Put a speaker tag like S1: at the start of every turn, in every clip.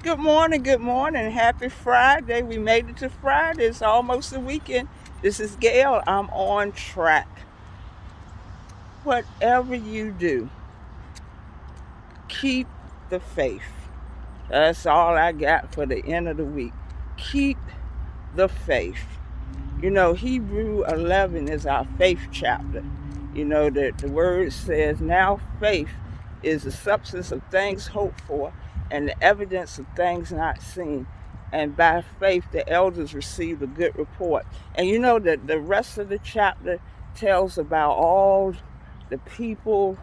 S1: Good morning, good morning. Happy Friday. We made it to Friday. It's almost the weekend. This is Gail. I'm on track. Whatever you do, keep the faith. That's all I got for the end of the week. Keep the faith. Hebrew 11 is our faith chapter. The word says, now faith is the substance of things hoped for and the evidence of things not seen. And by faith, the elders received a good report. And you know that the rest of the chapter tells about all the people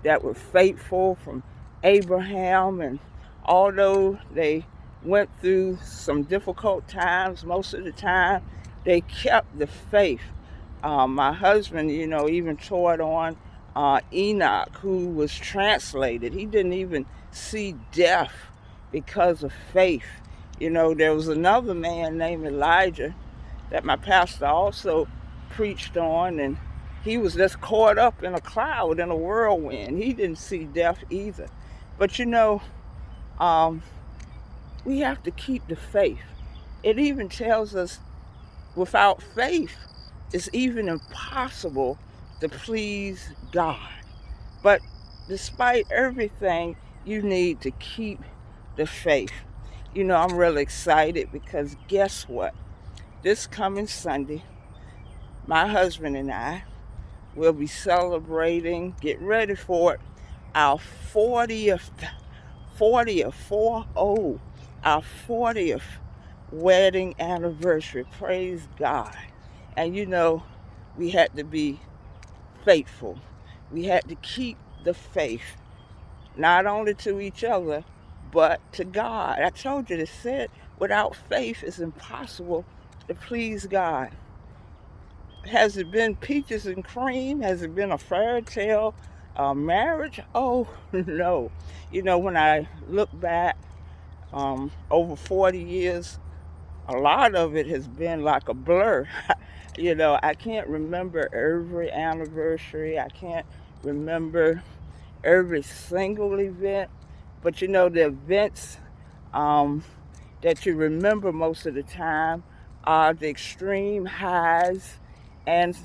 S1: that were faithful from Abraham. And although they went through some difficult times, most of the time, they kept the faith. My husband, even taught on Enoch, who was translated. He didn't even see death because of faith. There was another man named Elijah that my pastor also preached on, and he was just caught up in a cloud, in a whirlwind. He didn't see death either. But um, we have to keep the faith. It even tells us without faith, it's even impossible to please God. But despite everything, you need to keep the faith. I'm really excited because guess what? This coming Sunday, my husband and I will be celebrating, get ready for it, our 40th, 40th, 40, our 40th wedding anniversary. Praise God. And we had to be faithful. We had to keep the faith, not only to each other, but to God. I told you, it said, without faith, it's impossible to please God. Has it been peaches and cream? Has it been a fairy tale marriage? Oh, no. When I look back over 40 years, a lot of it has been like a blur. I can't remember every anniversary. I can't remember every single event. But the events um, that you remember most of the time are the extreme highs and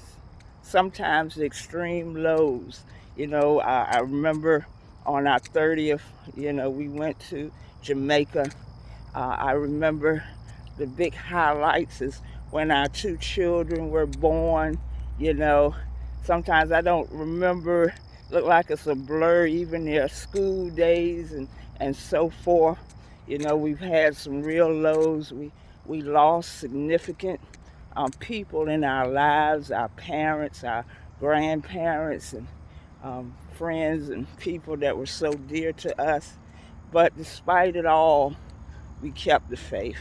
S1: sometimes the extreme lows. I remember on our 30th, we went to Jamaica. I remember the big highlights is when our two children were born. You know, Sometimes I don't remember, look like it's a blur, even their school days and so forth. We've had some real lows. We lost significant people in our lives, our parents, our grandparents, and friends and people that were so dear to us. But despite it all, we kept the faith.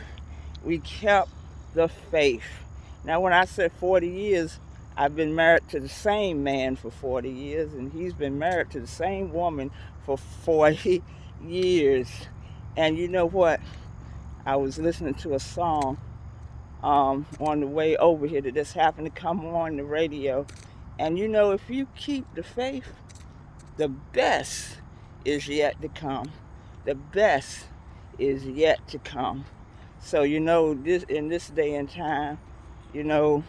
S1: We kept the faith. Now, when I said 40 years, I've been married to the same man for 40 years, and he's been married to the same woman for 40 years. And you know what? I was listening to a song on the way over here that just happened to come on the radio. And if you keep the faith, the best is yet to come. The best is yet to come. So this in this day and time, you know,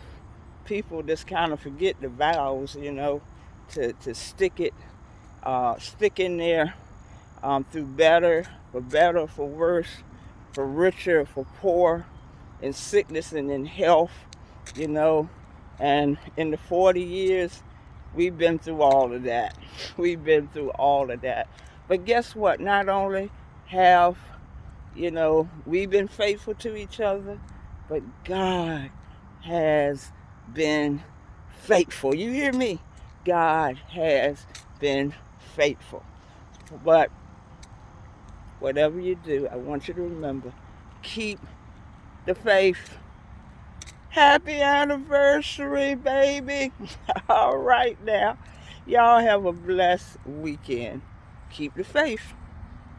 S1: people just kind of forget the vows, to stick in there through better, for worse, for richer, for poor, in sickness and in health, you know. And in the 40 years, we've been through all of that. We've been through all of that. But guess what? Not only have, we've been faithful to each other, but God has been faithful. You hear me? God has been faithful. But whatever you do, I want you to remember, keep the faith. Happy anniversary, baby. All right now. Y'all have a blessed weekend. Keep the faith.